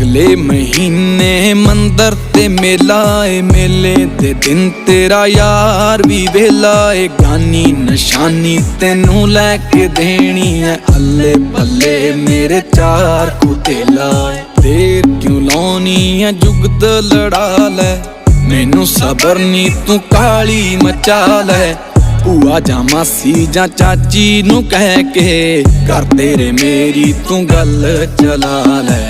अगले महीने मंदर ते मेला ए, मेले दे दिन तेरा यार भी वेला ए। गानी निशानी तेनू लैके देनी है, अल्ले पल्ले मेरे चार कुतेला। देर क्यों लाउनी है जुगत लड़ा लै, मैनू सबर नी तू काली मचा लै। भूआ जा मासी जा चाची नू कह के कर तेरे मेरी तू गल चला लै।